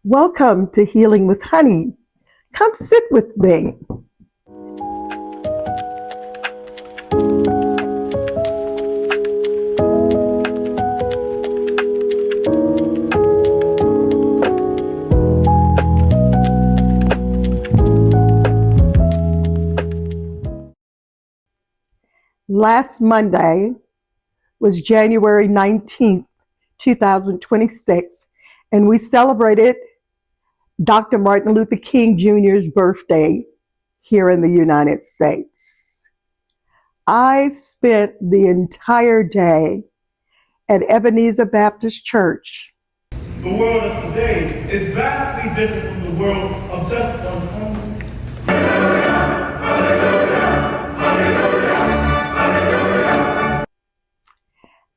Welcome to Healing with Honey. Come sit with me. Last Monday was January 19th, 2026, and we celebrated Dr. Martin Luther King Jr.'s birthday here in the United States. I spent the entire day at Ebenezer Baptist Church. The world of today is vastly different from the world of just 100.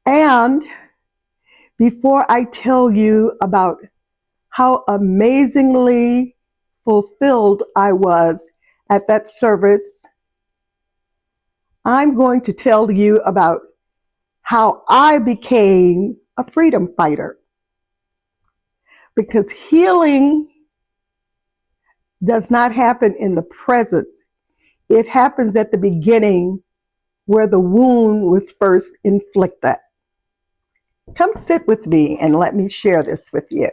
And before I tell you about how amazingly fulfilled I was at that service, I'm going to tell you about how I became a freedom fighter. Because healing does not happen in the present. It happens at the beginning where the wound was first inflicted. Come sit with me and let me share this with you.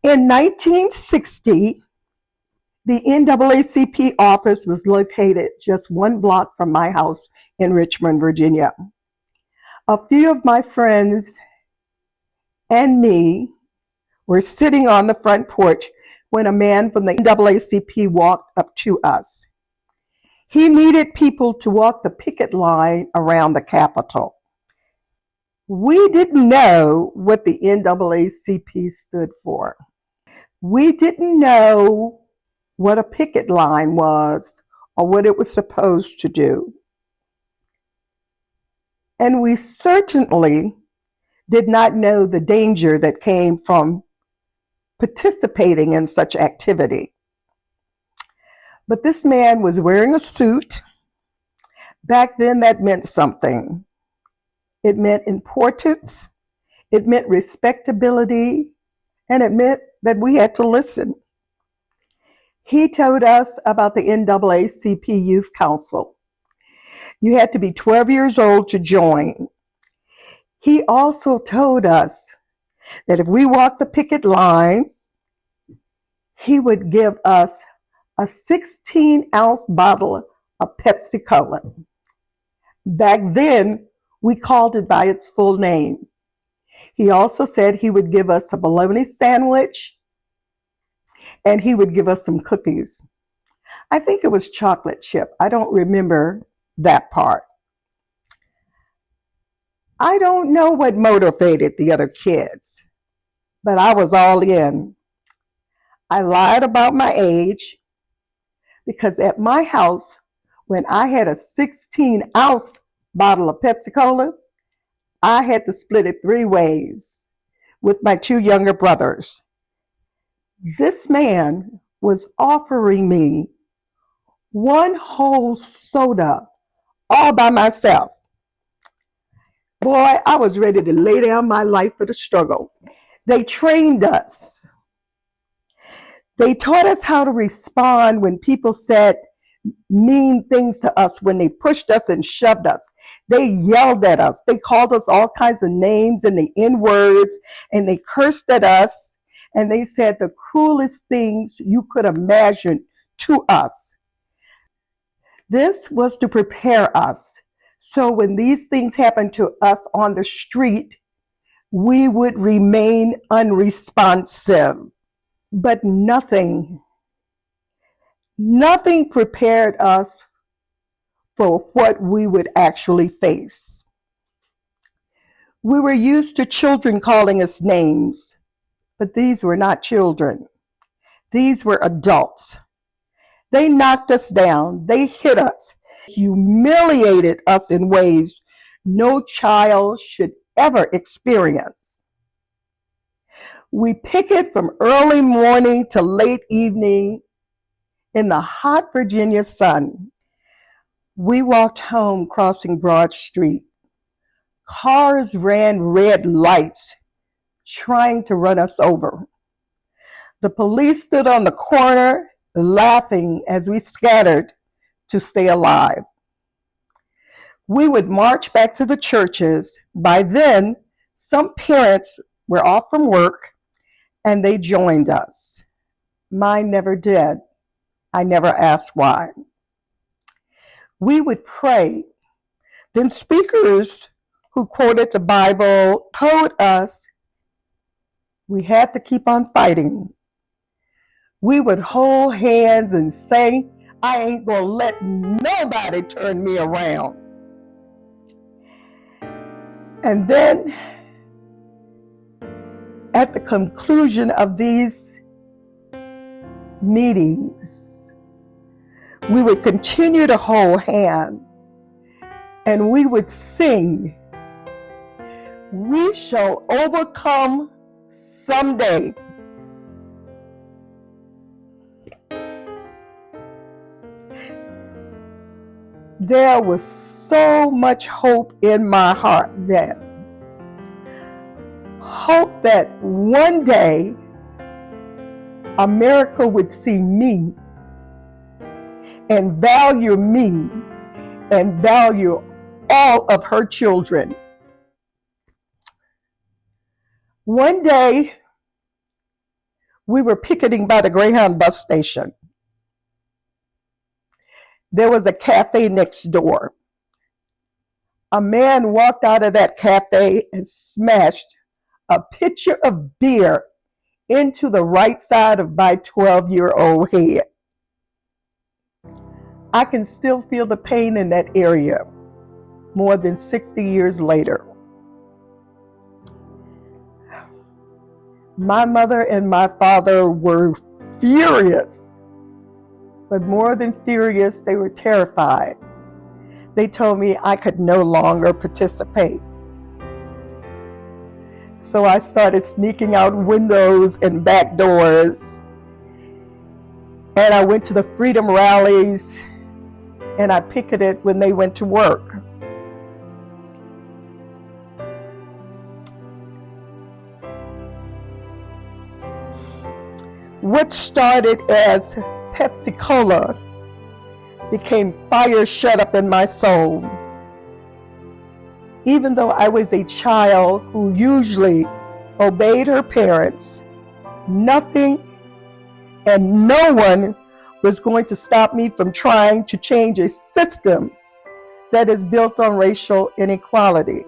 In 1960, the NAACP office was located just one block from my house in Richmond, Virginia. A few of my friends and me were sitting on the front porch when a man from the NAACP walked up to us. He needed people to walk the picket line around the Capitol. We didn't know what the NAACP stood for. We didn't know what a picket line was or what it was supposed to do. And we certainly did not know the danger that came from participating in such activity. But this man was wearing a suit. Back then, that meant something. It meant importance, it meant respectability, and it meant that we had to listen. He told us about the NAACP Youth Council. You had to be 12 years old to join. He also told us that if we walked the picket line, he would give us a 16-ounce bottle of Pepsi Cola. Back then, we called it by its full name. He also said he would give us a bologna sandwich and he would give us some cookies. I think it was chocolate chip. I don't remember that part. I don't know what motivated the other kids, but I was all in. I lied about my age because at my house, when I had a 16-ounce bottle of Pepsi Cola, I had to split it 3 ways with my 2 younger brothers. This man was offering me 1 whole soda all by myself. Boy, I was ready to lay down my life for the struggle. They trained us. They taught us how to respond when people said mean things to us, when they pushed us and shoved us. They yelled at us. They called us all kinds of names and the N-words, and they cursed at us, and they said the cruelest things you could imagine to us. This was to prepare us. So when these things happened to us on the street, we would remain unresponsive. But nothing prepared us for what we would actually face. We were used to children calling us names, but these were not children. These were adults. They knocked us down. They hit us, humiliated us in ways no child should ever experience. We picket from early morning to late evening in the hot Virginia sun. We walked home crossing Broad Street. Cars ran red lights. trying to run us over. The police stood on the corner laughing as we scattered to stay alive. We would march back to the churches. By then, some parents were off from work and they joined us. Mine never did. I never asked why. We would pray. Then speakers who quoted the Bible told us we had to keep on fighting. We would hold hands and say, I ain't gonna let nobody turn me around. And then at the conclusion of these meetings, we would continue to hold hands and we would sing, we shall overcome someday. There was so much hope in my heart then. Hope that one day America would see me and value me and value all of her children. One day, we were picketing by the Greyhound bus station. There was a cafe next door. A man walked out of that cafe and smashed a pitcher of beer into the right side of my 12-year-old head. I can still feel the pain in that area more than 60 years later. My mother and my father were furious, but more than furious, they were terrified. They told me I could no longer participate. So I started sneaking out windows and back doors. And I went to the freedom rallies and I picketed when they went to work. What started as Pepsi Cola became fire shut up in my soul. Even though I was a child who usually obeyed her parents, nothing and no one was going to stop me from trying to change a system that is built on racial inequality.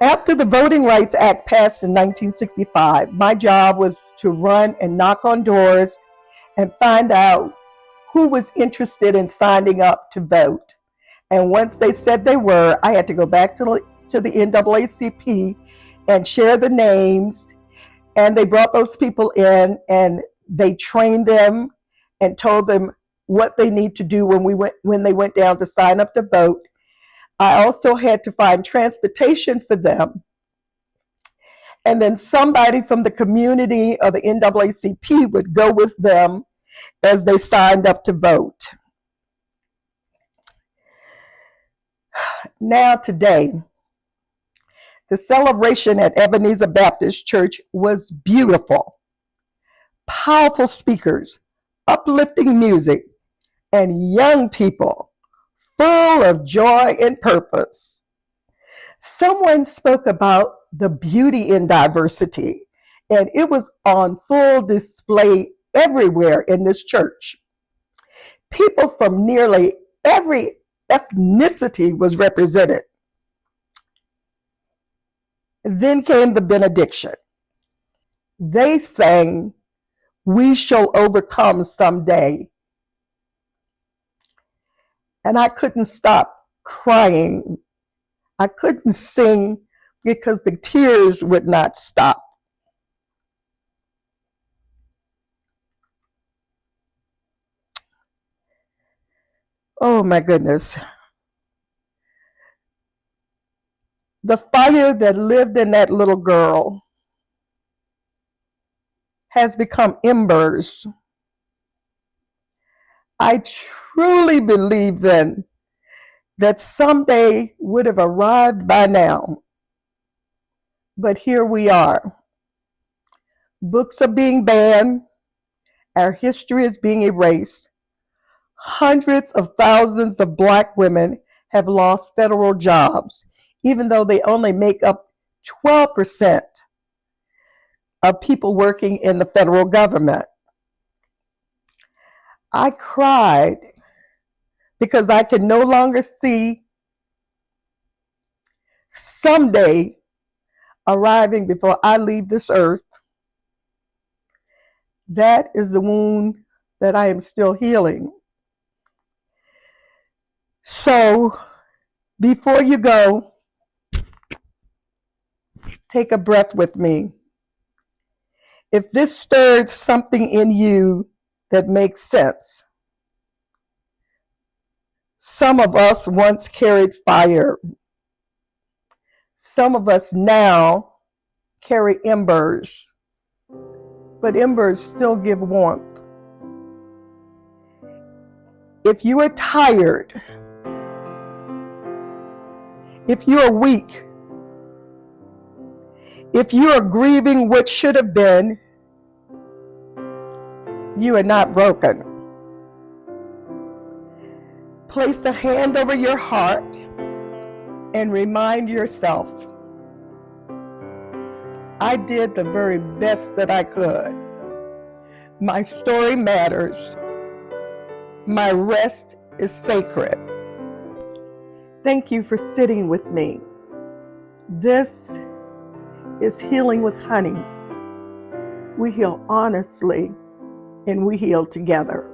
After the Voting Rights Act passed in 1965, my job was to run and knock on doors and find out who was interested in signing up to vote. And once they said they were, I had to go back to the NAACP and share the names. And they brought those people in and they trained them and told them what they need to do when they went down to sign up to vote. I also had to find transportation for them. And then somebody from the community or the NAACP would go with them as they signed up to vote. Now today, the celebration at Ebenezer Baptist Church was beautiful. Powerful speakers, uplifting music, and young people full of joy and purpose. Someone spoke about the beauty in diversity, and it was on full display everywhere in this church. People from nearly every ethnicity was represented. Then came the benediction. They sang, "We shall overcome someday." And I couldn't stop crying. I couldn't sing because the tears would not stop. Oh my goodness. The fire that lived in that little girl has become embers. I truly believe then that someday would have arrived by now. But here we are. Books are being banned. Our history is being erased. Hundreds of thousands of Black women have lost federal jobs, even though they only make up 12% of people working in the federal government. I cried because I can no longer see someday arriving before I leave this earth. That is the wound that I am still healing. So before you go, take a breath with me. If this stirred something in you that makes sense, some of us once carried fire. Some of us now carry embers, but embers still give warmth. If you are tired, if you are weak, if you are grieving what should have been, you are not broken. Place a hand over your heart and remind yourself, I did the very best that I could. My story matters. My rest is sacred. Thank you for sitting with me. This is Healing with Honey. We heal honestly and we heal together.